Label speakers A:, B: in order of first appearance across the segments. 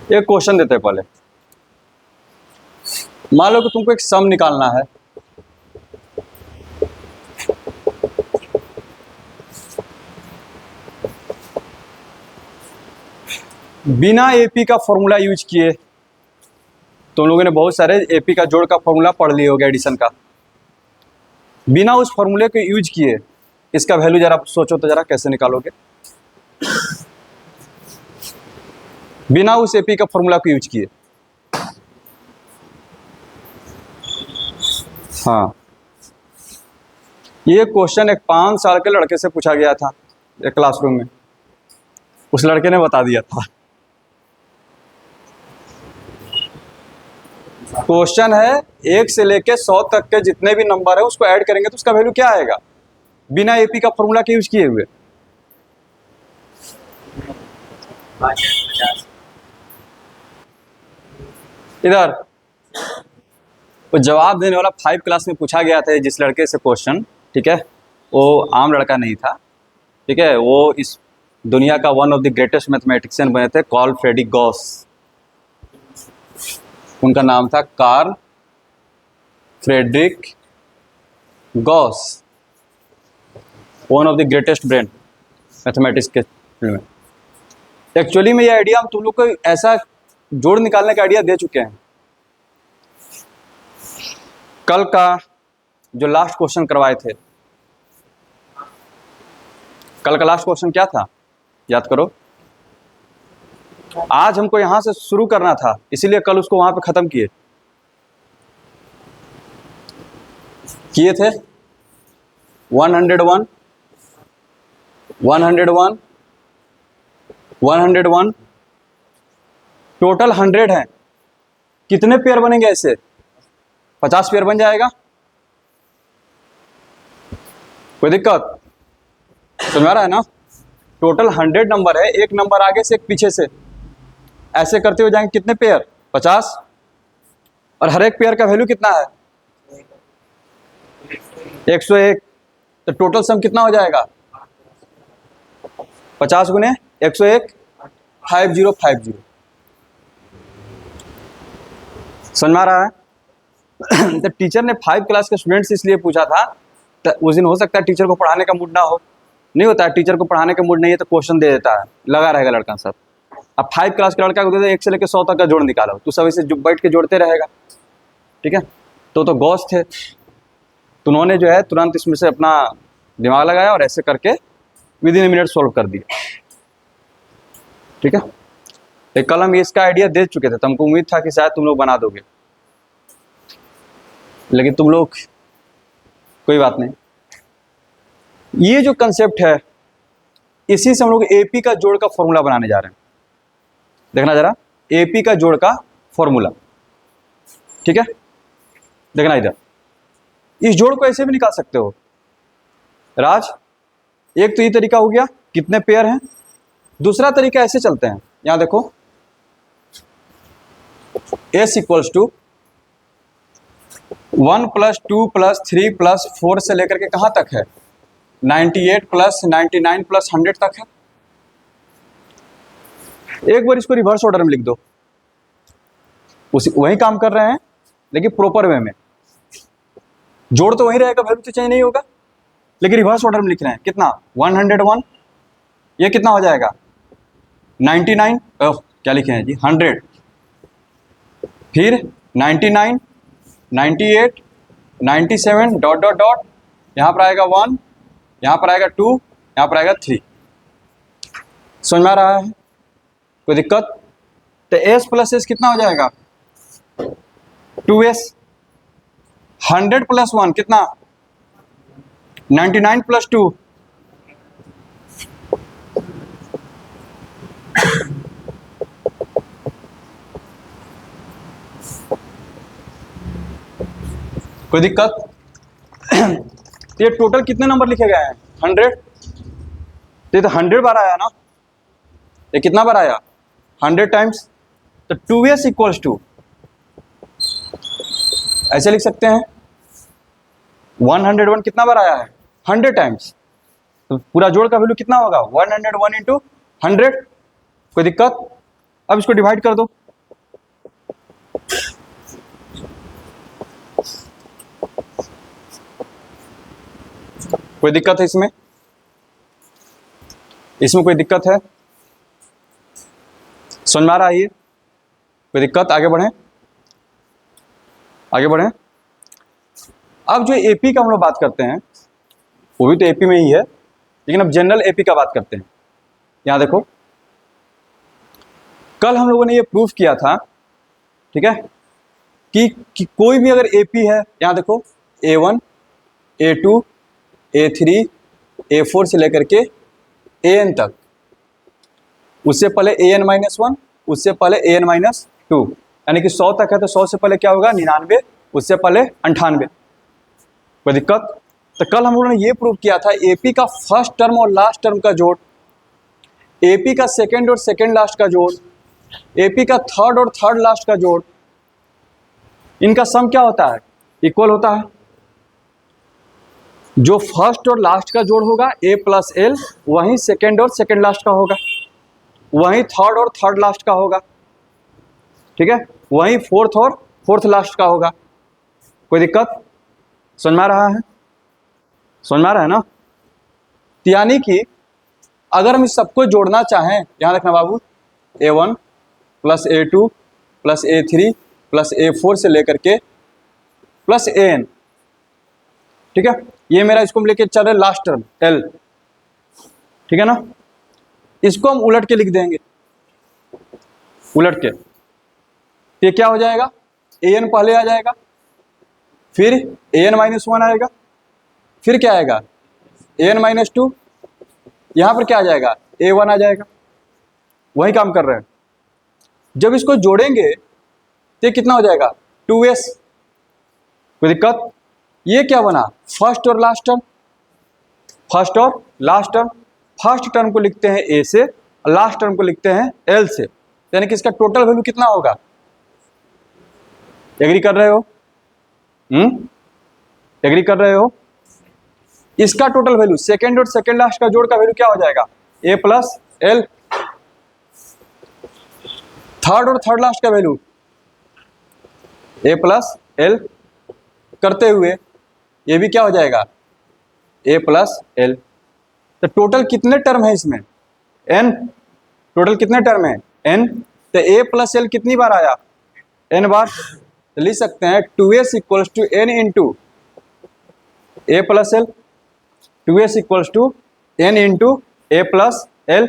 A: एक क्वेश्चन देते हैं पहले। मान लो कि तुमको एक सम निकालना है। बिना एपी का फॉर्मूला यूज किए, तुम लोगों ने बहुत सारे एपी का जोड़ का फॉर्मूला पढ़ लिए होगे, एडिशन का। बिना उस फॉर्मूले को यूज किए इसका वैल्यू जरा सोचो तो जरा कैसे निकालोगे। बिना उस एपी का फॉर्मूला को यूज किए। हाँ, ये क्वेश्चन एक 5 साल के लड़के से पूछा गया था एक क्लासरूम में। उस लड़के ने बता दिया था। क्वेश्चन है 1 से लेके 100 तक के जितने भी नंबर है उसको ऐड करेंगे तो उसका वैल्यू क्या आएगा बिना एपी का फॉर्मूला के यूज किए हुए। इधर वो जवाब देने वाला 5 क्लास में पूछा गया था जिस लड़के से क्वेश्चन, ठीक है, वो आम लड़का नहीं था, ठीक है। वो इस दुनिया का one of the greatest mathematician बने थे, कार्ल फ्रेडरिक गॉस। उनका नाम था Karl Frederick Gauss, one of the greatest brain mathematics के फील्ड में। एक्चुअली में ये आइडिया हम तुम लोग को ऐसा जोड़ निकालने का आइडिया दे चुके हैं। कल का जो लास्ट क्वेश्चन करवाए थे, कल का लास्ट क्वेश्चन क्या था याद करो। आज हमको यहां से शुरू करना था, इसीलिए कल उसको वहां पे खत्म किए थे 101 101 101 टोटल 100 है। कितने पेयर बनेंगे ऐसे? 50 पेयर बन जाएगा। कोई दिक्कत समझ आ रहा है ना? टोटल 100 नंबर है, एक नंबर आगे से एक पीछे से, ऐसे करते हुए जाएंगे। कितने पेयर? 50। और हर एक पेयर का वैल्यू कितना है? 101। तो टोटल सम कितना हो जाएगा? 50 गुने 101 5050। समझ में आ रहा है? तो टीचर ने 5 क्लास के स्टूडेंट से इसलिए पूछा था, तो उस दिन हो सकता है टीचर को पढ़ाने का मूड ना हो, नहीं होता है टीचर को पढ़ाने का मूड नहीं है तो क्वेश्चन दे देता है, लगा रहेगा लड़का सब। अब 5 क्लास के लड़का को दे दे 1 से लेकर 100 तक का जोड़ निकालो, तो सब इसे बैठ के जोड़ते रहेगा, ठीक है। तो गॉस थे, तो उन्होंने जो है तुरंत इसमें से अपना दिमाग लगाया और ऐसे करके विदिन ए मिनट सॉल्व कर दिया, ठीक है। एक कल हम इसका आइडिया दे चुके थे, तुमको उम्मीद था कि शायद तुम लोग बना दोगे, लेकिन तुम लोग कोई बात नहीं। ये जो कंसेप्ट है इसी से हम लोग एपी का जोड़ का फॉर्मूला बनाने जा रहे हैं। देखना जरा, एपी का जोड़ का फॉर्मूला, ठीक है। देखना इधर, इस जोड़ को ऐसे भी निकाल सकते हो राज। एक तो ये तरीका हो गया, कितने पेयर हैं। दूसरा तरीका ऐसे चलते हैं, यहां देखो, s इक्वल्स टू 1 + 2 + 3 + 4 से लेकर के कहां तक है? 98 + 99 + 100 तक है। एक बार इसको रिवर्स ऑर्डर में लिख दो, उसी वही काम कर रहे हैं लेकिन प्रॉपर वे में। जोड़ तो वही रहेगा, वैल्यू तो चेंज नहीं होगा, लेकिन रिवर्स ऑर्डर में लिख रहे हैं। कितना? 101, ये कितना हो जाएगा? 99, क्या लिखे हैं जी? 100, फिर 99 98 97 डॉट डॉट डॉट, यहाँ पर आएगा 1, यहाँ पर आएगा 2, यहाँ पर आएगा 3। समझ में आ रहा है? कोई दिक्कत? तो s + s कितना हो जाएगा? 2s। 100 + 1 कितना? 99 + 2 कोई दिक्कत? ये टोटल कितने नंबर लिखे गए हैं? 100। ये तो 100 बार आया ना, ये कितना बार आया? 100 टाइम्स। तो 2s इक्वल्स टू ऐसे लिख सकते हैं, 101 कितना बार आया है? 100 टाइम्स। तो पूरा जोड़ का वैल्यू कितना होगा? 101 × 100। कोई दिक्कत? अब इसको डिवाइड कर दो। कोई दिक्कत है इसमें? इसमें कोई दिक्कत है? समझ में आ रहा है ये? कोई दिक्कत? आगे बढ़ें, आगे बढ़ें। अब जो एपी का हम लोग बात करते हैं वो भी तो एपी में ही है, लेकिन अब जनरल एपी का बात करते हैं। यहां देखो, कल हम लोगों ने ये प्रूफ किया था, ठीक है, कि कोई भी अगर एपी है, यहां देखो A1, A2, A3, A4 से लेकर के AN तक, उससे पहले AN-1, उससे पहले AN-2, यानी कि 100 तक है तो 100 से पहले क्या होगा? 99, उससे पहले 98। कोई दिक्कत? तो कल हम लोगों ने ये प्रूव किया था एपी का फर्स्ट टर्म और लास्ट टर्म का जोड़, एपी का सेकेंड और सेकेंड लास्ट का जोड़, एपी का थर्ड और थर्ड लास्ट का जोड़, इनका सम क्या होता है? इक्वल होता है। जो फर्स्ट और लास्ट का जोड़ होगा A प्लस L, वहीं सेकेंड और सेकेंड लास्ट का होगा, वहीं थर्ड और थर्ड लास्ट का होगा, ठीक है, वहीं फोर्थ और फोर्थ लास्ट का होगा। कोई दिक्कत? समझ में आ रहा है? समझ में आ रहा है ना? यानी कि अगर हम इस सबको जोड़ना चाहें, यहां रखना बाबू, A1 plus A2 plus A3 plus A4 से लेकर के प्लस AN, ठीक है, ये मेरा इसको हम लेके चल रहे लास्ट टर्म L, ठीक है ना। इसको हम उलट के लिख देंगे, उलट के, ये क्या हो जाएगा? AN पहले आ जाएगा, फिर AN-1 आएगा, फिर क्या आएगा? AN-2, यहां पर क्या आ जाएगा? A1 आ जाएगा। वही काम कर रहे हैं। जब इसको जोड़ेंगे तो कितना हो जाएगा? 2s। कोई दिक्कत? ये क्या बना? फर्स्ट और लास्ट टर्म, फर्स्ट और लास्ट टर्म। फर्स्ट टर्म को लिखते हैं A से, लास्ट टर्म को लिखते हैं L से, यानी कि इसका टोटल वैल्यू कितना होगा? एग्री कर रहे हो? एग्री कर रहे हो? इसका टोटल वैल्यू सेकेंड और सेकेंड लास्ट का जोड़ का वैल्यू क्या हो जाएगा? A plus L। थर्ड और थर्ड लास्ट का वैल्यू A प्लस L करते हुए ये भी क्या हो जाएगा? A plus L। तो टोटल कितने टर्म है इसमें? N। टोटल कितने टर्म है? N। तो A प्लस L कितनी बार आया? N बार। तो लिख सकते हैं 2s equals to N into A plus L, 2s equals to N into A plus L।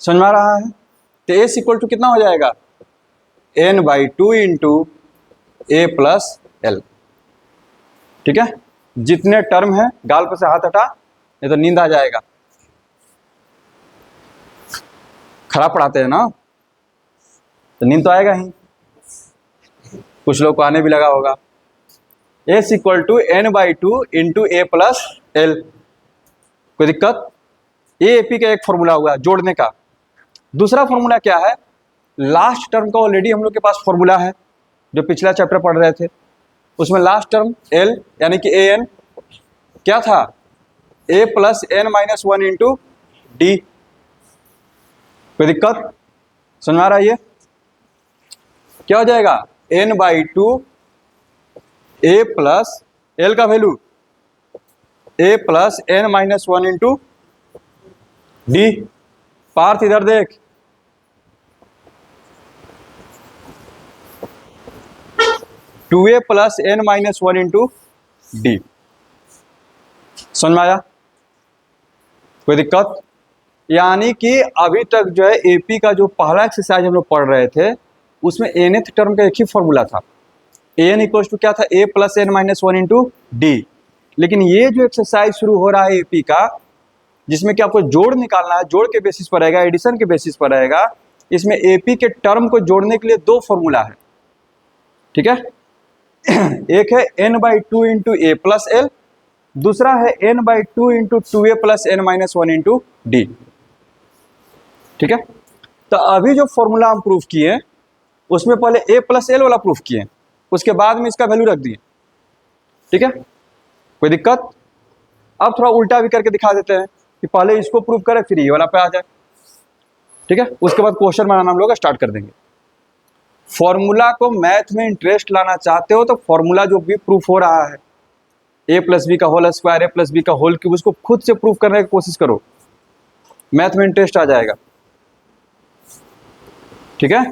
A: समझ में आ रहा है? तो S इक्वल टू कितना हो जाएगा? N/2 into A plus L, ठीक है। जितने टर्म है, गाल पर से हाथ हटा, नहीं तो नींद आ जाएगा। खराब पढ़ाते हैं ना, तो नींद तो आएगा ही। कुछ लोग को आने भी लगा होगा। S equal to N/2 into A plus L। कोई दिक्कत? ये एपी का एक फॉर्मूला हुआ जोड़ने का। दूसरा फॉर्मूला क्या है? लास्ट टर्म का ऑलरेडी हम लोग के पास फॉर्मूला है, जो पिछला चैप्टर पढ़ रहे थे, उसमें लास्ट टर्म L यानी कि AN क्या था? A plus N-1 into D। कोई दिक्कत? समझ में आ रहा है? ये क्या हो जाएगा? N/2 A प्लस L का value A plus N-1 into D। Parth इधर देख, two A plus N-1 into D। समझ में आया? कोई दिक्कत? यानी कि अभी तक जो है एपी का जो पहला एक्सरसाइज हम लोग पढ़ रहे थे, उसमें nth टर्म का एक ही फॉर्मूला था। an इक्वल टू क्या था? A plus N-1 into D। लेकिन ये जो एक्सरसाइज शुरू हो रहा है एपी का, जिसमें कि आपको जोड़ निकालना है, जोड़ के बेसिस पर रहेगा, एडिशन के बेसिस पर रहेगा, इसमें एपी के टर्म को जोड़ने के लिए दो फॉर्मूला है, ठीक है। एक है N/2 into A plus L, दूसरा है N/2 into 2A plus N-1 into D, ठीक है। तो अभी जो फॉर्मूला हम प्रूफ किए उसमें पहले A प्लस L वाला प्रूफ किए, उसके बाद में इसका वैल्यू रख दिए, ठीक है। कोई दिक्कत? अब थोड़ा उल्टा भी करके दिखा देते हैं कि पहले इसको प्रूफ करें फिर ये वाला पे आ जाए, ठीक है। उसके बाद क्वेश्चन बनाना हम लोग स्टार्ट कर देंगे। फॉर्मूला को मैथ में इंटरेस्ट लाना चाहते हो तो फॉर्मूला जो भी प्रूफ हो रहा है, ए प्लस बी का होल स्क्वायर, ए प्लस बी का होल क्यूब, उसको खुद से प्रूफ करने की कोशिश करो, मैथ में इंटरेस्ट आ जाएगा। ठीक है,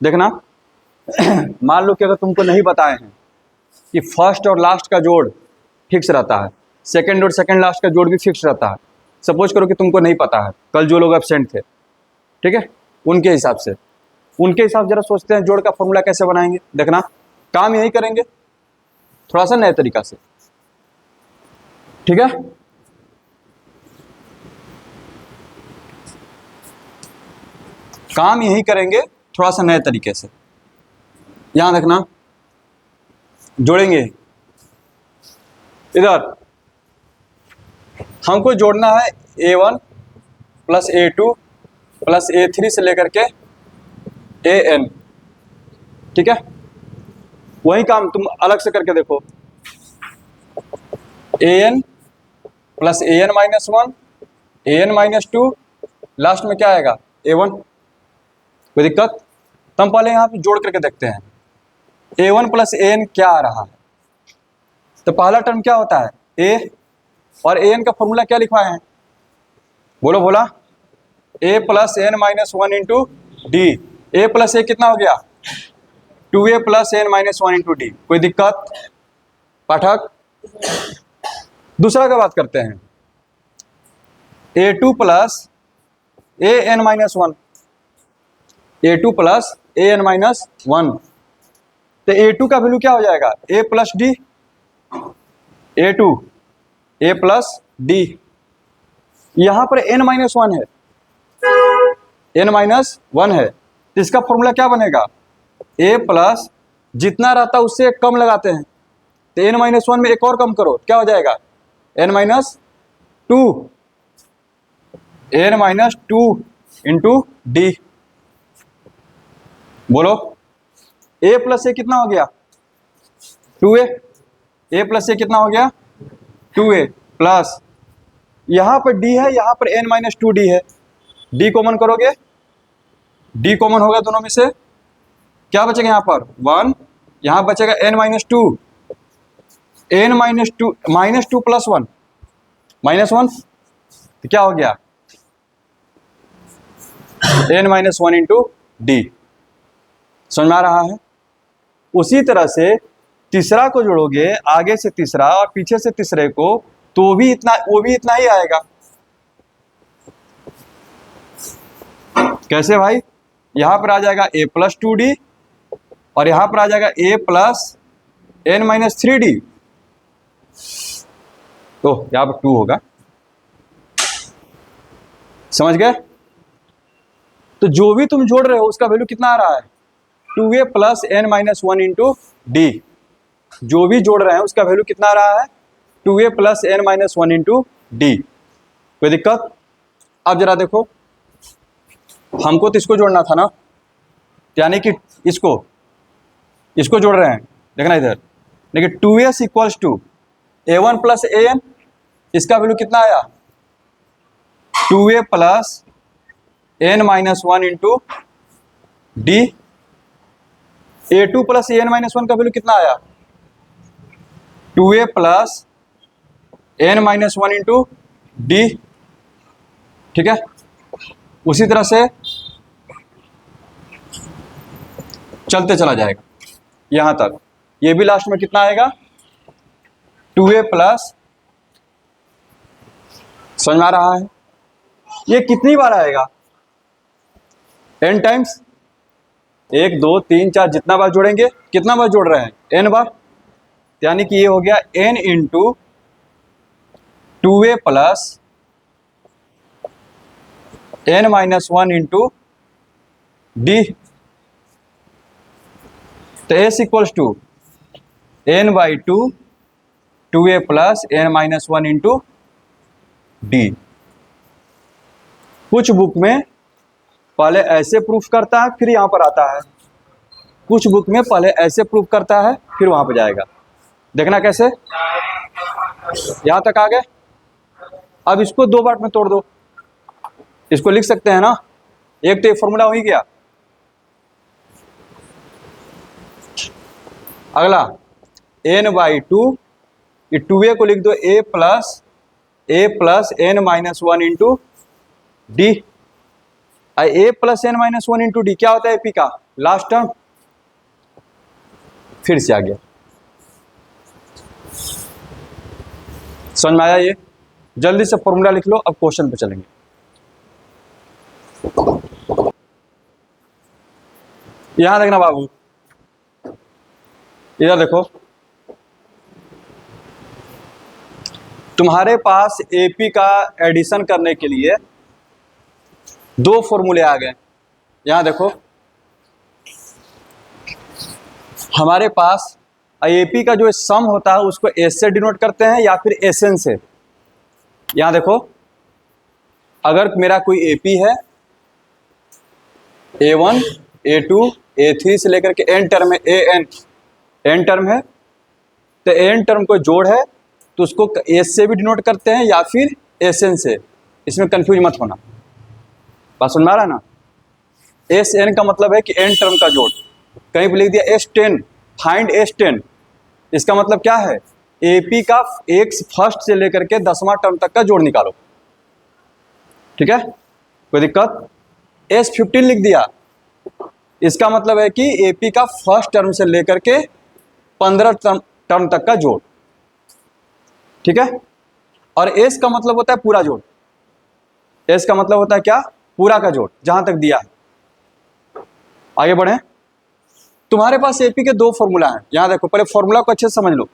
A: देखना मान लो कि अगर तुमको नहीं बताए हैं कि फर्स्ट और लास्ट का जोड़ फिक्स रहता है, सेकंड और सेकंड लास्ट का जोड़ भी फिक्स रहता है, सपोज करो कि तुमको नहीं पता है, कल जो लोग एब्सेंट थे, ठीक है, उनके हिसाब से जरा सोचते हैं जोड़ का फॉर्मूला कैसे बनाएंगे। देखना काम यही करेंगे, थोड़ा सा नए तरीका से। ठीक है, काम यही करेंगे थोड़ा सा नए तरीके से। यहां देखना, जोड़ेंगे इधर, हमको जोड़ना है A1 plus A2 plus A3 से लेकर के AN। ठीक है, वही काम तुम अलग से करके देखो, AN plus AN minus 1, AN minus 2, last में क्या आएगा A1। कोई दिक्कत? तो हम पहले यहाँ पे जोड़ करके देखते हैं A1 प्लस AN क्या आ रहा है। तो पहला टर्म क्या होता है A, और AN का फॉर्मूला क्या लिखवाए हैं, बोलो बोला, A plus N minus 1 into d. A plus a कितना हो गया 2A plus N minus 1 into D. कोई दिक्कत पाठक? दूसरा का बात करते हैं, A2 plus a n minus 1, A2 plus a n minus 1। तो A2 का वैल्यू क्या हो जाएगा A plus d, A2 A plus d. यहां पर n माइनस 1 है, n माइनस 1 है, तो इसका फॉर्मूला क्या बनेगा A प्लस, जितना रहता है उससे एक कम लगाते हैं, तो n माइनस 1 में एक और कम करो, क्या हो जाएगा n minus 2, n minus 2 into D. बोलो A प्लस ए कितना हो गया 2A, A प्लस ए कितना हो गया 2A प्लस, यहां पर D है, यहां पर n माइनस 2D है, D कॉमन करोगे, D कॉमन होगा दोनों में से, क्या बचेगा यहाँ पर 1, यहां बचेगा n minus 2, n minus 2 plus 1 minus 1, तो क्या हो गया n माइनस 1 इंटू डी। समझ में आ रहा है? उसी तरह से तीसरा को जोड़ोगे, आगे से तीसरा और पीछे से तीसरे को, तो भी इतना, वो भी इतना ही आएगा। कैसे भाई? यहां पर आ जाएगा a प्लस 2D और यहां पर आ जाएगा a plus N minus 3D, तो यहां पर 2 होगा। समझ गए? तो जो भी तुम जोड़ रहे हो उसका वैल्यू कितना आ रहा है 2A plus N minus 1 into D. जो भी जोड़ रहे हैं उसका वैल्यू कितना आ रहा है 2A plus N minus 1 into D. कोई दिक्कत? अब जरा देखो, हमको तो इसको जोड़ना था ना, यानी कि इसको जोड़ रहे हैं, देखना इधर, लेकिन 2S equals to A1 plus AN, इसका वैल्यू कितना आया 2A plus N minus 1 into D. A2 plus N minus 1 का वैल्यू कितना आया 2A plus N minus 1 into D. ठीक है, उसी तरह से चलते चला जाएगा यहां तक, ये भी लास्ट में कितना आएगा 2A प्लस, समझ में आ रहा है? ये कितनी बार आएगा n टाइम्स, 1 2 3 4, जितना बार जोड़ेंगे, कितना बार जोड़ रहे हैं n बार, यानी कि ये हो गया n into 2A plus N minus 1 into D. तो S equals to n by 2 2A plus N minus 1 into d. कुछ बुक में पहले ऐसे प्रूफ करता है फिर यहां पर आता है, कुछ बुक में पहले ऐसे प्रूफ करता है फिर वहां पर जाएगा। देखना कैसे, यहां तक आ गए। अब इसको 2 पार्ट में तोड़ दो, इसको लिख सकते हैं ना, एक तो ये फॉर्मूला हो ही गया, अगला n बाई 2 ये 2a को लिख दो a plus n minus one into D. a plus n minus one into D क्या होता है एपी का लास्ट टर्म। फिर से आ गया, समझ में आया ये। जल्दी से फॉर्मूला लिख लो, अब क्वेश्चन पे चलेंगे। यहां देखना बाबू, इधर देखो, तुम्हारे पास एपी का एडिशन करने के लिए दो फॉर्मूले आ गए। यहां देखो, हमारे पास एपी का जो सम होता है उसको एस से डिनोट करते हैं या फिर एसएन से। यहां देखो, अगर मेरा कोई एपी है, A1 A2 A3 से लेकर के एन टर्म है, एन टर्म है, तो एन टर्म को जोड़ है तो उसको एस से भी डिनोट करते हैं या फिर एसएन से। इसमें कंफ्यूज मत होना, बात सुन में आ रहा है ना। एस एन का मतलब है कि एन टर्म का जोड़। कहीं पर लिख दिया S10, फाइंड S10, इसका मतलब क्या है, एपी का एक फर्स्ट से लेकर के 10वां टर्म तक का जोड़ निकालो। ठीक है, कोई दिक्कत। S15 लिख दिया, इसका मतलब है कि एपी का फर्स्ट टर्म से लेकर के 15 टर्म तक का जोड़। ठीक है, और एस का मतलब होता है पूरा जोड़। एस का मतलब होता है क्या, पूरा का जोड़, जहां तक दिया है। आगे बढ़े, तुम्हारे पास एपी के दो फॉर्मूला हैं। यहां देखो, पहले फॉर्मूला को अच्छे से समझ लो।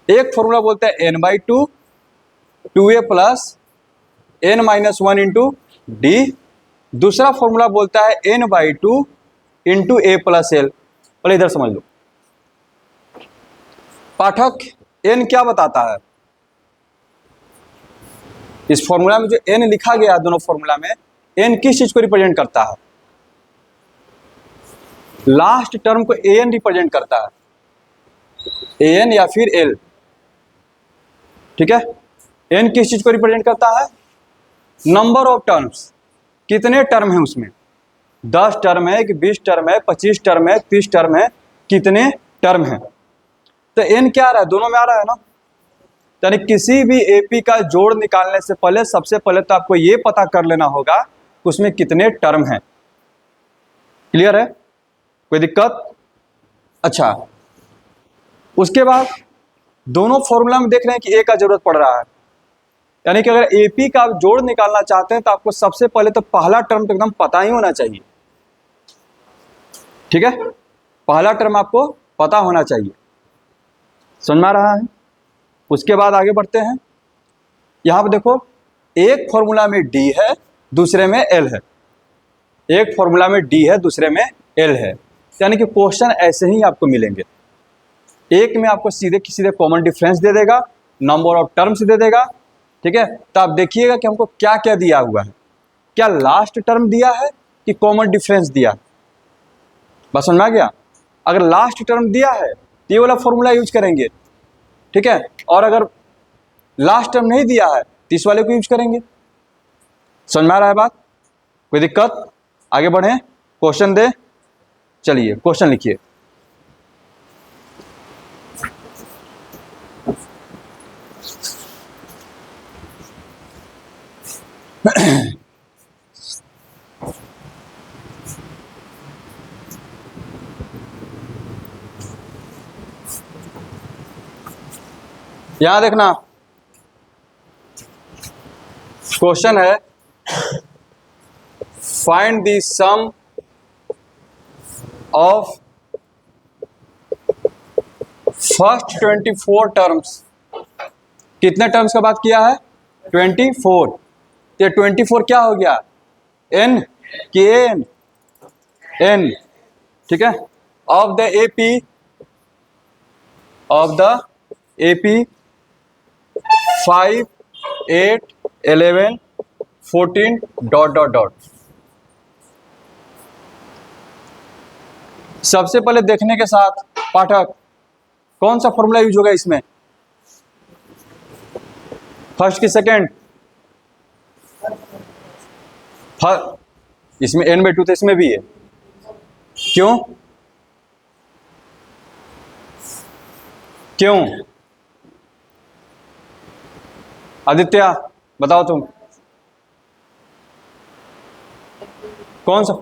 A: एक फॉर्मूला बोलता है n/2 2a plus n minus one into D. दूसरा फॉर्मूला बोलता है n/2 into a plus L. पहले इधर समझ लो पाठक, n क्या बताता है। इस फॉर्मूला में जो n लिखा गया है, दोनों फॉर्मूला में n किस चीज को रिप्रेजेंट करता है, लास्ट टर्म को an रिप्रेजेंट करता है, an या फिर l। ठीक है, n किस चीज को रिप्रेजेंट करता है, नंबर ऑफ टर्म्स, कितने टर्म है उसमें, 10 टर्म है कि 20 टर्म है, 25 टर्म है, 30 टर्म है, कितने टर्म है। तो n क्या आ रहा है, दोनों में आ रहा है ना। यानी किसी भी एपी का जोड़ निकालने से पहले सबसे पहले तो आपको ये पता कर लेना होगा कि उसमें कितने टर्म हैं। क्लियर है, कोई दिक्कत। अच्छा, उसके बाद दोनों फॉर्मूला में देख रहे हैं कि ए का जरूरत पड़ रहा है। यानी कि अगर एपी का आप जोड़ निकालना चाहते हैं तो आपको सबसे पहले तो पहला टर्म तो एकदम पता ही होना चाहिए। ठीक है, पहला टर्म आपको पता होना चाहिए, समझ में आ रहा है। उसके बाद आगे बढ़ते हैं। यहां पर देखो, एक फॉर्मूला में डी है, दूसरे में एल है। एक फॉर्मूला में डी है, दूसरे में एल है। यानी कि क्वेश्चन ऐसे ही आपको मिलेंगे। एक में आपको सीधे सीधे कॉमन डिफरेंस दे देगा, नंबर ऑफ टर्म्स दे देगा। ठीक है, तो आप देखिएगा कि हमको क्या क्या दिया हुआ है, क्या लास्ट टर्म दिया है कि कॉमन डिफरेंस दिया है। बस समझ में आ गया। अगर लास्ट टर्म दिया है तो ये वाला फॉर्मूला यूज करेंगे। ठीक है, और अगर लास्ट टर्म नहीं दिया है तो इस वाले को यूज करेंगे। समझ में आ रहा है बात, कोई दिक्कत। आगे बढ़े, क्वेश्चन दे, चलिए क्वेश्चन लिखिए। यहां देखना, क्वेश्चन है find the sum of first 24 terms. कितने टर्म्स का बात किया है, 24। ये 24 क्या हो गया, n के n। ठीक है, of the AP 5 8 11 14 dot dot dot. सबसे पहले देखने के साथ पाठक कौन सा फॉर्मूला यूज होगा इसमें, फर्स्ट की सेकेंड, इसमें n/2 तो इसमें भी है। क्यों, आदित्य बताओ तुम कौन सा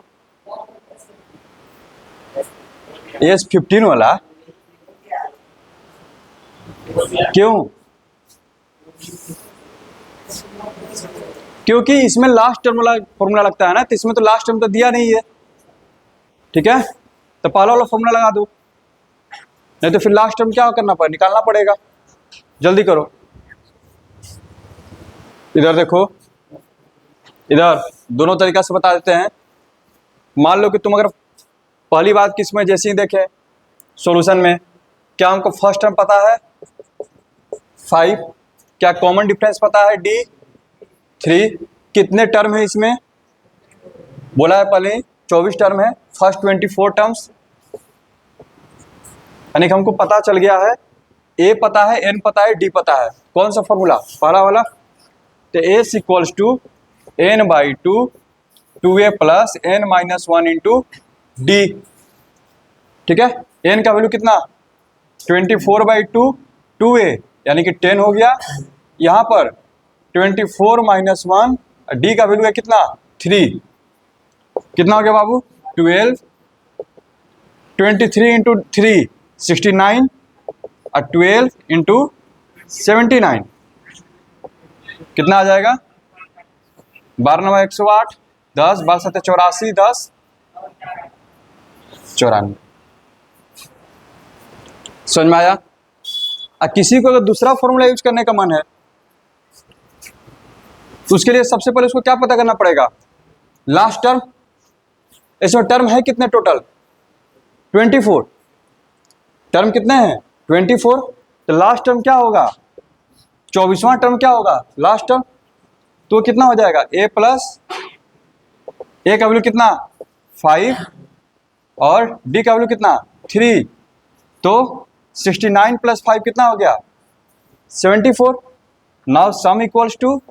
A: S15 वाला? क्यों? क्योंकि इसमें लास्ट टर्म वाला फॉर्मूला लगता है ना, तो इसमें तो लास्ट टर्म तो दिया नहीं है, ठीक है, तो पहला वाला फॉर्मूला लगा दो, नहीं तो फिर लास्ट टर्म क्या करना पड़ेगा, निकालना पड़ेगा। जल्दी करो, इधर देखो, इधर दोनों तरीका से बता देते हैं। मान लो कि तुम अगर पहली बात किसमें जैसे ही देखे सॉल्यूशन में, क्या हमको फर्स्ट टर्म पता है 5, क्या कॉमन डिफरेंस पता है D3, कितने टर्म है इसमें बोला है पहले 24 टर्म है, फर्स्ट 24 टर्म्स, यानी कि हमको पता चल गया है A पता है, N पता है, D पता है। कौन सा फॉर्मूला? पहला वाला, तो S equals to N/2 2A plus N minus 1 into D, ठीक है। N का वैल्यू कितना 24/2 2A यानी कि 10 हो गया, यहाँ पर 24 माइनस 1, D का वैल्यू है कितना 3, कितना हो गया बाबू 12, 23 इंटू 3 69 और 12 इंटू 79 कितना आ जाएगा 12 108, 10 12 7 84, 10 94। समझ में आया? किसी को अगर दूसरा फॉर्मूला यूज करने का मन है तो उसके लिए सबसे पहले उसको क्या पता करना पड़ेगा, लास्ट टर्म। इसमें टर्म है कितने टोटल 24, टर्म कितने हैं 24, तो लास्ट टर्म क्या होगा 24वां टर्म क्या होगा लास्ट टर्म, तो कितना हो जाएगा A प्लस A का वैल्यू कितना 5 और D का वैल्यू कितना 3, तो 69 प्लस 5 कितना हो गया 74। नाउ सम इक्वल्स टू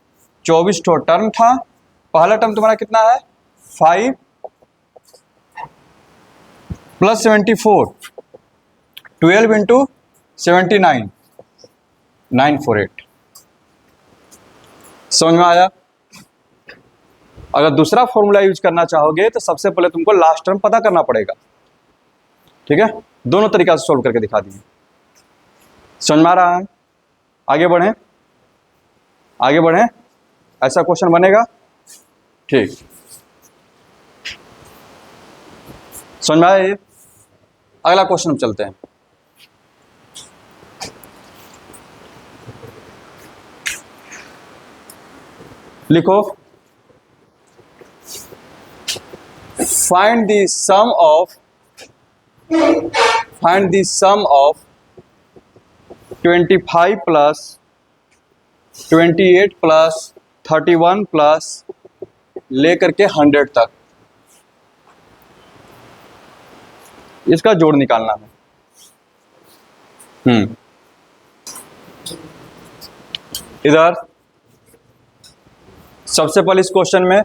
A: 24 तो टर्म था, पहला टर्म तुम्हारा कितना है 5 प्लस 74, 12 इंटू 79 948। समझ में आया? अगर दूसरा फॉर्मूला यूज करना चाहोगे तो सबसे पहले तुमको लास्ट टर्म पता करना पड़ेगा, ठीक है। दोनों तरीका से सोल्व करके दिखा दिए। समझ में आ रहा है? आगे बढ़ें, आगे बढ़ें, ऐसा क्वेश्चन बनेगा, ठीक। समझ में आया? अगला क्वेश्चन हम चलते हैं। लिखो, find the sum of 25 plus 28 plus 31 plus लेकर के 100 तक, इसका जोड़ निकालना है। इधर सबसे पहले इस क्वेश्चन में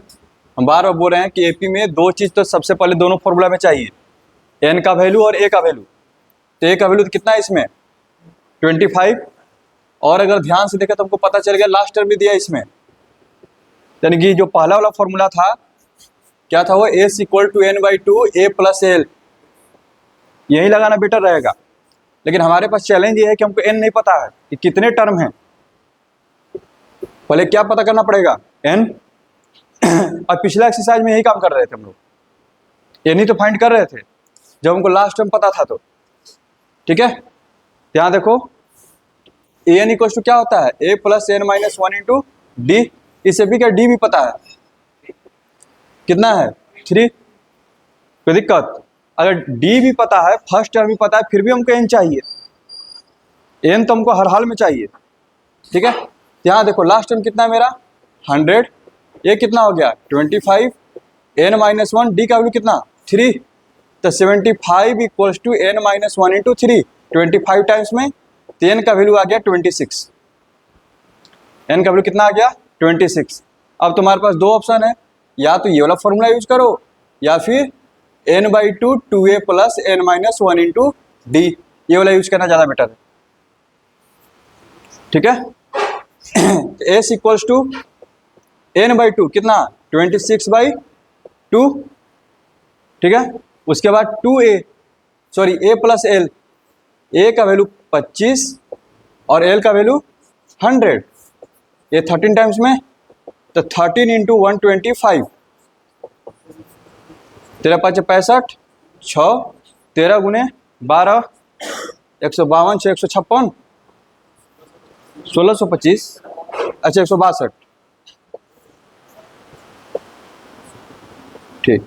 A: हम बार बार बोल रहे हैं कि एपी में दो चीज तो सबसे पहले दोनों फॉर्मूला में चाहिए, एन का वैल्यू और ए का वैल्यू। तो ए का वैल्यू तो कितना है इसमें 25, और अगर ध्यान से देखें तो हमको पता चल गया लास्ट टर्म भी दिया इसमें, यानी कि जो पहला वाला फॉर्मूला था क्या था वो S equal to N/2 A plus L, यही लगाना बेटर रहेगा। लेकिन हमारे पास चैलेंज ये है कि हमको n नहीं पता है कि कितने टर्म हैं, पहले क्या पता करना पड़ेगा n। और पिछला एक्सरसाइज में यही काम कर रहे थे हम लोग, n ही तो फाइंड कर रहे थे जब हमको लास्ट टर्म पता था, तो ठीक है। यहाँ देखो an इक्वल टू क्या होता है A plus N minus 1 into D, इसे भी क्या D भी पता है कितना है 3, कोई दिक्कत? अगर D भी पता है, फर्स्ट टर्म भी पता है, फिर भी हमको n चाहिए, n तो हमको हर हाल में चाहिए, ठीक है। यहाँ देखो लास्ट टर्म कितना है मेरा 100, ये कितना हो गया 25, n माइनस 1, D का वैल्यू कितना 3, तो 75 equals to n minus 1 into 3, 25 times में, तो n का वैल्यू आ गया 26, n का वैल्यू कितना आ गया 26। अब तुम्हारे पास दो ऑप्शन है, या तो ये वाला फॉर्मूला यूज करो या फिर N/2 2A plus N minus 1 into D, ये वाला यूज करना ज़्यादा बेटर है, ठीक है। S equals to N by two, कितना 26/2, ठीक है। उसके बाद 2a प्लस एल, ए का वैल्यू 25 और एल का वैल्यू 100, ये 13 टाइम्स में, तो 13 इंटू 125, 13×5 = 65, 13 गुने 12 152, 6 156, 1625, अच्छा 162, ठीक,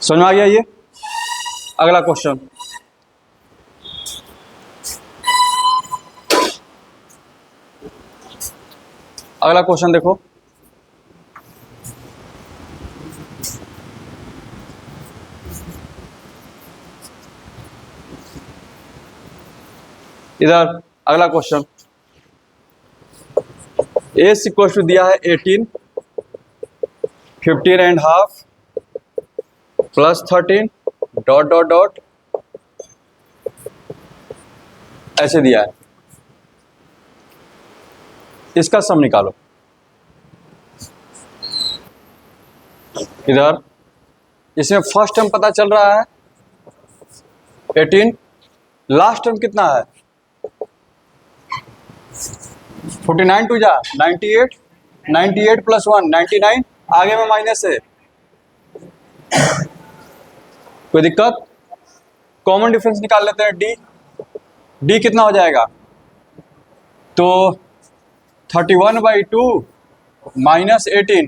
A: समझ में आ गया ये। अगला क्वेश्चन, अगला क्वेश्चन देखो, इधर अगला क्वेश्चन, एस इक्वल टू दिया है 18, 15.5 प्लस 13 डॉट डॉट डॉट, ऐसे दिया है। इसका सम निकालो। इधर इसमें फर्स्ट टर्म पता चल रहा है 18, लास्ट टर्म कितना है 49 टू जा 98, 98 प्लस 1 99, आगे में माइनस है, कोई दिक्कत। कॉमन डिफरेंस निकाल लेते हैं, डी कितना हो जाएगा, तो 31/2 माइनस 18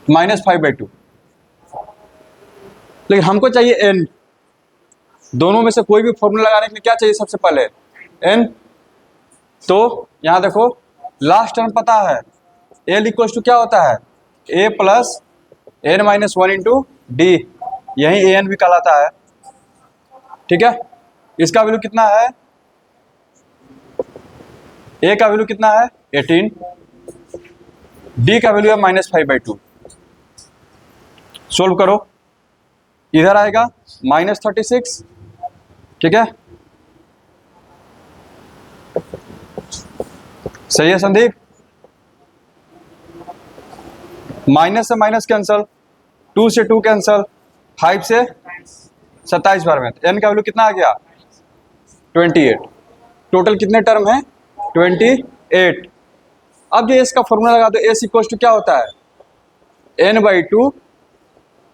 A: माइनस 5/2, लेकिन हमको चाहिए एन। दोनों में से कोई भी फॉर्मूला लगाने के लिए क्या चाहिए सबसे पहले, एन। तो यहां देखो लास्ट टर्म पता है, एल इक्वल टू क्या होता है, a plus N minus 1 into d, यही ए एन भी कहलाता है, ठीक है। इसका वैल्यू कितना है, ए का वैल्यू कितना है 18, डी का वैल्यू है -5/2। सोल्व करो, इधर आएगा -36, ठीक है, सही है संदीप। माइनस से माइनस कैंसल, 2 से 2 कैंसल, 5 से 27 बार में, एन का वैल्यू कितना आ गया 28, टोटल कितने टर्म है 28। अब जो एस का फॉर्मूला लगा दो, एस इक्वल टू क्या होता है n/2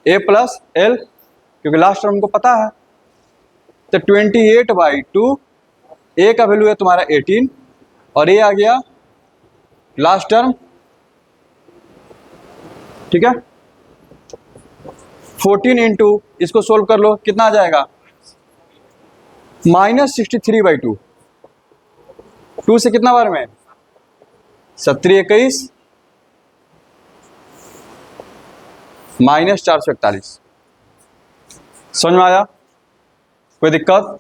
A: ए प्लस एल, क्योंकि लास्ट टर्म को पता है, तो 28/2, ए का वैल्यू है तुम्हारा 18 और ए आ गया लास्ट टर्म, ठीक है। 14 इंटू इसको सोल्व कर लो, कितना आ जाएगा -63/2, 2 से कितना बार में 17 21 -441, समझ में आया, कोई दिक्कत।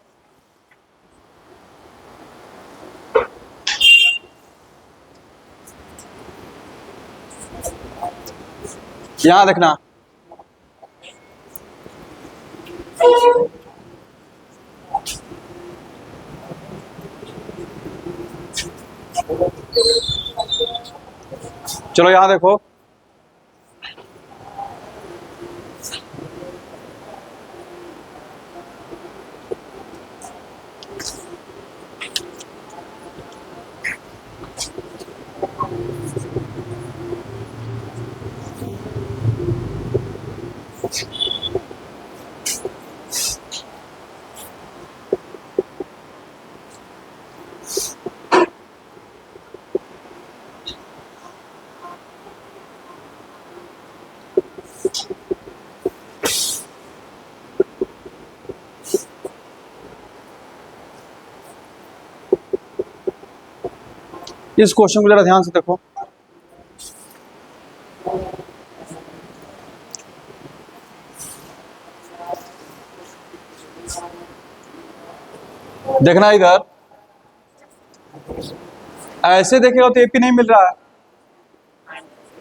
A: यहां देखना, चलो यहां देखो, इस क्वेश्चन को जरा ध्यान से देखो, देखना इधर, ऐसे देखेगा तो एपी नहीं मिल रहा है,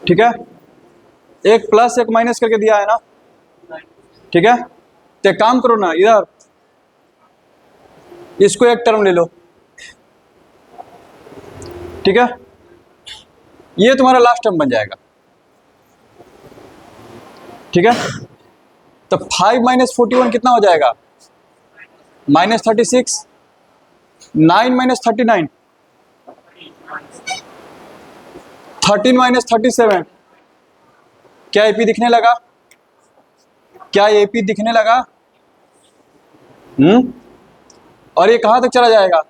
A: ठीक है, एक प्लस एक माइनस करके दिया है ना, ठीक है। तो एक काम करो ना, इधर इसको एक टर्म ले लो, ठीक है, ये तुम्हारा लास्ट टर्म बन जाएगा। ठीक है, तो 5 माइनस 41 कितना हो जाएगा? -36। 9 माइनस 39, 13 माइनस 37। क्या एपी दिखने लगा? क्या एपी दिखने लगा? और ये कहां तक चला जाएगा?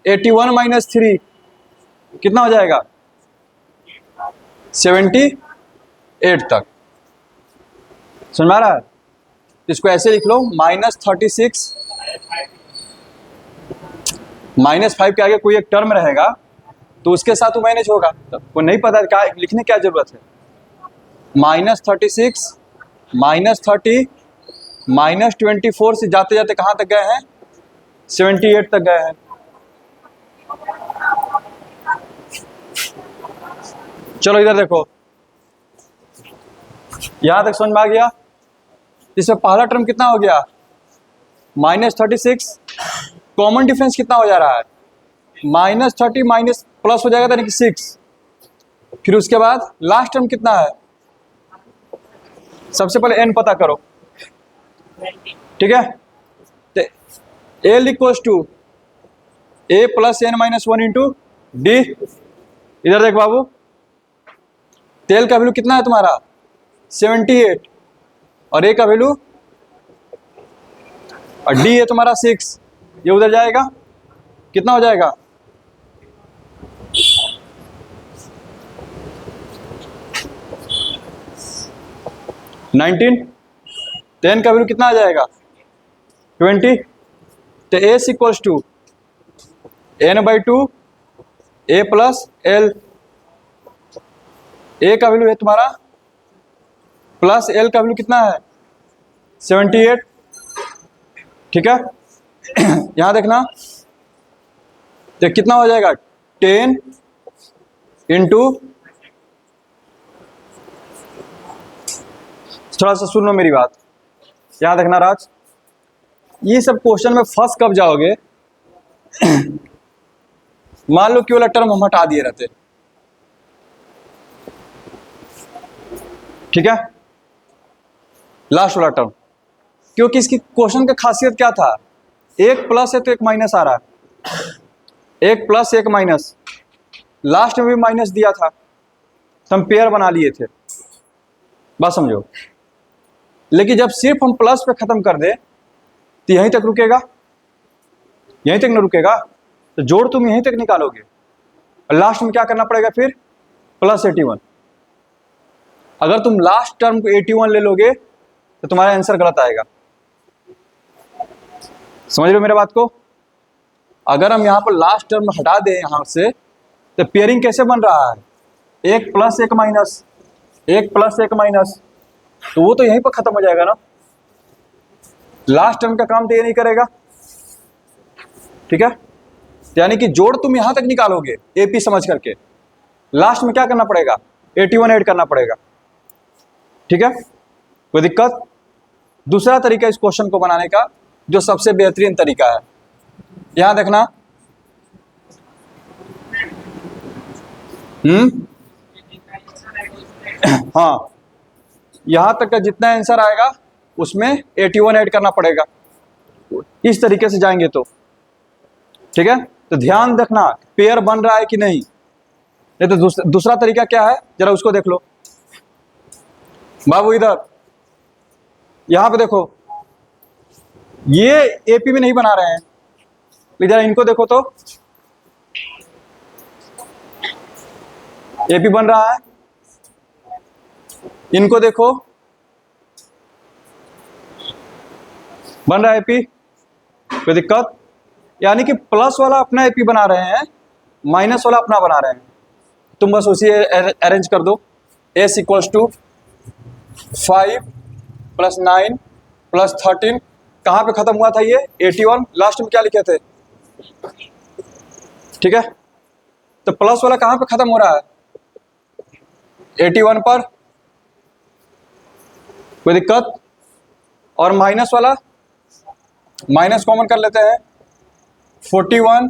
A: 81 माइनस 3 कितना हो जाएगा? 78 तक। समझ में आ रहा है? इसको ऐसे लिख लो, -36 -5 के आगे कोई एक टर्म रहेगा तो उसके साथ वो मैनेज होगा। तो वो नहीं पता क्या लिखने क्या जरूरत है। -36 -30 -24 से जाते जाते कहां तक गए हैं? 78 तक गए हैं। चलो इधर देखो, यहां तक समझ में आ गया। इसमें पहला टर्म कितना हो गया? -36। कॉमन डिफरेंस कितना हो जा रहा है? -30 माइनस प्लस हो जाएगा यानी कि 6। फिर उसके बाद लास्ट टर्म कितना है? सबसे पहले n पता करो। ठीक है, तो L equals to A plus n minus 1 into D. इधर देख बाबू, तेल का वैल्यू कितना है तुम्हारा? 78 और A का वैल्यू और D है तुम्हारा 6। ये उधर जाएगा, कितना हो जाएगा? 19। 10 का वैल्यू कितना आ जाएगा? 20। तो S equals to n/2 A plus L। A का वैल्यू है तुम्हारा प्लस L का वैल्यू कितना है? 78। ठीक है, यहां देखना, तो कितना हो जाएगा? 10 इंटू, थोड़ा सा सुनो मेरी बात, यहां देखना राज, ये सब क्वेश्चन में फंस कब जाओगे? मान लो कि वाला टर्म हम हटा दिए रहते। ठीक है, लास्ट वाला टर्म, क्योंकि इसकी क्वेश्चन का खासियत क्या था? एक प्लस है तो एक माइनस आ रहा है, एक प्लस एक माइनस, लास्ट में भी माइनस दिया था तो हम पेयर बना लिए थे। बात समझो, लेकिन जब सिर्फ हम प्लस पे खत्म कर दे तो यहीं तक रुकेगा, यहीं तक न रुकेगा, तो जोड़ तुम यहीं तक निकालोगे और लास्ट में क्या करना पड़ेगा फिर? प्लस 81। अगर तुम लास्ट टर्म को 81 ले लोगे तो तुम्हारा आंसर गलत आएगा। समझ रहे हो मेरे बात को? अगर हम यहां पर लास्ट टर्म हटा दें यहां से, तो पेयरिंग कैसे बन रहा है? एक प्लस एक माइनस, एक प्लस एक माइनस, तो वो तो यहीं पर खत्म हो जाएगा ना। लास्ट टर्म का काम तो ये नहीं करेगा। ठीक है, यानी कि जोड़ तुम यहां तक निकालोगे एपी समझ करके, लास्ट में क्या करना पड़ेगा? 81 ऐड करना पड़ेगा। ठीक है, कोई दिक्कत? दूसरा तरीका इस क्वेश्चन को बनाने का, जो सबसे बेहतरीन तरीका है, यहां देखना, हाँ, यहां तक का जितना आंसर आएगा उसमें 81 ऐड करना पड़ेगा। इस तरीके से जाएंगे तो ठीक है। तो ध्यान रखना पेयर बन रहा है कि नहीं तो दूसरा तरीका क्या है जरा उसको देख लो बाबू। इधर यहां पे देखो, ये एपी में नहीं बना रहे हैं, इधर इनको देखो तो एपी बन रहा है, इनको देखो बन रहा है एपी, कोई दिक्कत? यानी कि प्लस वाला अपना एपी बना रहे हैं, माइनस वाला अपना बना रहे हैं। तुम बस उसी अरेंज कर दो। एस इक्वल्स टू 5 + 9 + 13, कहाँ पे खत्म हुआ था ये? 81, लास्ट में क्या लिखे थे? ठीक है, तो प्लस वाला कहाँ पे खत्म हो रहा है? 81 पर, कोई दिक्कत? और माइनस वाला, माइनस कॉमन कर लेते हैं, 41,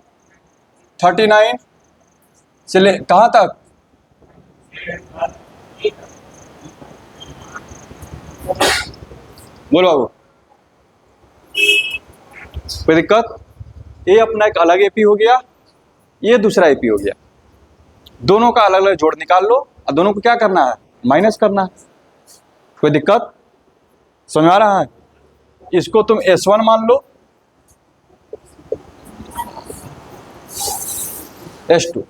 A: 39, चले कहाँ तक? बोलो बाबू, कोई दिक्कत? ये अपना एक अलग एपी हो गया, ये दूसरा एपी हो गया। दोनों का अलग अलग जोड़ निकाल लो और दोनों को क्या करना है? माइनस करना है। कोई दिक्कत? समझ आ रहा है? इसको तुम S1 मान लो, S2।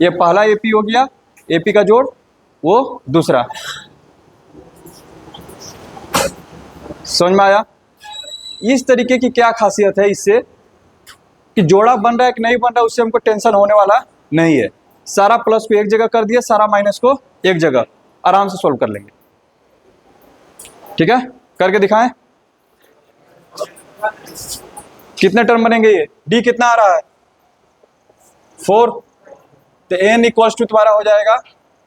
A: ये पहला एपी हो गया, एपी का जोड़, वो दूसरा। समझ में आया? इस तरीके की क्या खासियत है इससे कि जोड़ा बन रहा है कि नहीं बन रहा है उससे हमको टेंशन होने वाला नहीं है। सारा प्लस को एक जगह कर दिया, सारा माइनस को एक जगह, आराम से सोल्व कर लेंगे। ठीक है, करके दिखाएं। कितने टर्म बनेंगे ये? डी कितना आ रहा है? 4। तो n इक्वल्स टू तुम्हारा हो जाएगा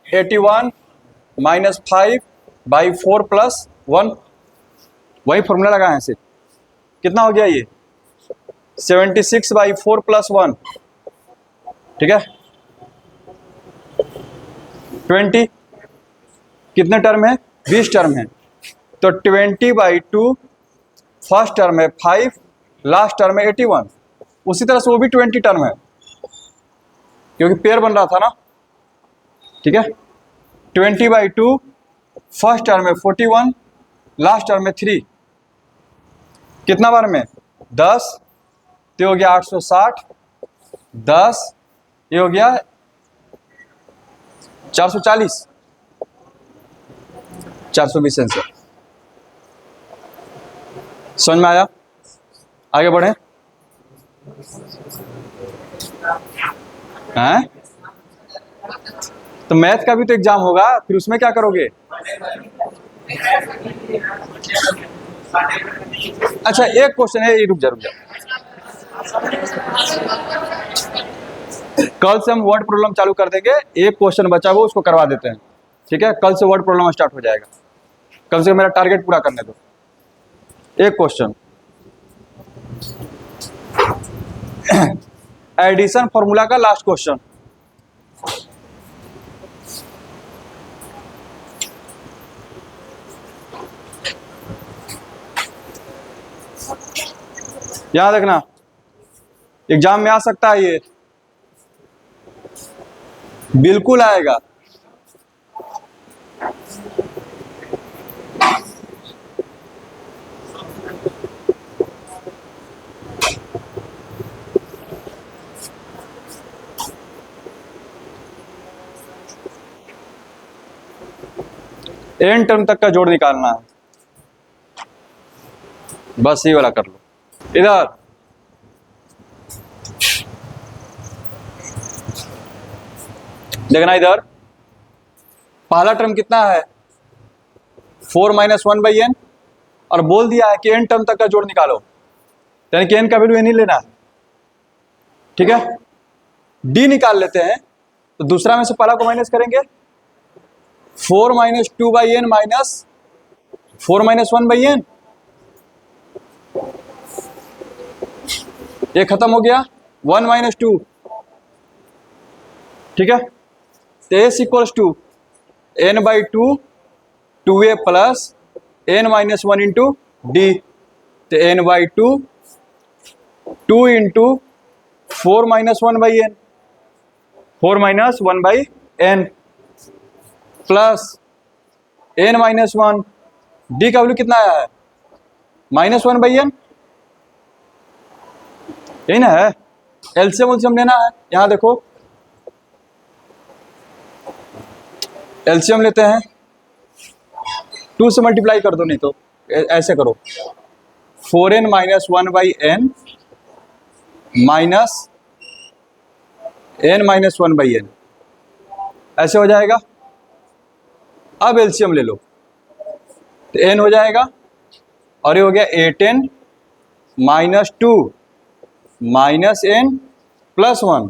A: 81 माइनस 5/4 प्लस 1। वही फॉर्मूला लगाए हैं। कितना हो गया ये? 76/4 प्लस 1। ठीक है, 20। कितने टर्म है? 20 टर्म है। तो 20/2 फर्स्ट टर्म है 5, लास्ट टर्म है 81। उसी तरह से वो भी 20 टर्म है क्योंकि पेयर बन रहा था ना। ठीक है, 20/2 फर्स्ट टर्म है 41, लास्ट टर्म है 3। कितना बार में? 10। तो हो गया 860, 10, ये हो गया 440, 420 आंसर। समझ में आया? आगे बढ़े। हैं? तो मैथ का भी तो एग्जाम होगा, फिर उसमें क्या करोगे? अच्छा, एक क्वेश्चन है, रुक जा। कल से हम वर्ड प्रॉब्लम चालू कर देंगे। एक क्वेश्चन बचा हुआ उसको करवा देते हैं। ठीक है, कल से वर्ड प्रॉब्लम स्टार्ट हो जाएगा। कल से मेरा टारगेट पूरा करने दो। एक क्वेश्चन, एडिशन फॉर्मूला का लास्ट क्वेश्चन। याद रखना, एग्जाम में आ सकता है ये, बिल्कुल आएगा। एन टर्म तक का जोड़ निकालना है, बस ये वाला कर लो। इधर देखना, इधर पहला टर्म कितना है? 4 - 1/n, और बोल दिया है कि एन टर्म तक का जोड़ निकालो, यानी कि एन का वैल्यू एन ही लेना है। ठीक है, डी निकाल लेते हैं। तो दूसरा में से पहला को माइनस करेंगे, 4 - 2/n माइनस 4 - 1/n। ये खत्म हो गया, 1 - 2। ठीक है, तो S equals to n/2 2a plus n - 1 into D. तो n/2 2 into 4 - 1/n, 4 - 1/n plus n - 1। D का वैल्यू कितना आया है? -1/n। यही ना है, एलसीएम लेना है। यहां देखो, एलसीएम लेते हैं, 2 से मल्टीप्लाई कर दो, नहीं तो ऐसे करो, 4n - 1/n minus n - 1/n, ऐसे हो जाएगा। अब एलसीएम ले लो, तो n हो जाएगा, और ये हो गया 8n - 2 minus n plus 1,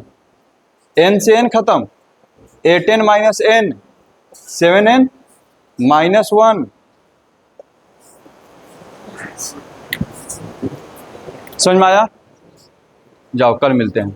A: n से n खत्म, 8n - n 7n - 1। समझ में आया? जाओ, कल मिलते हैं।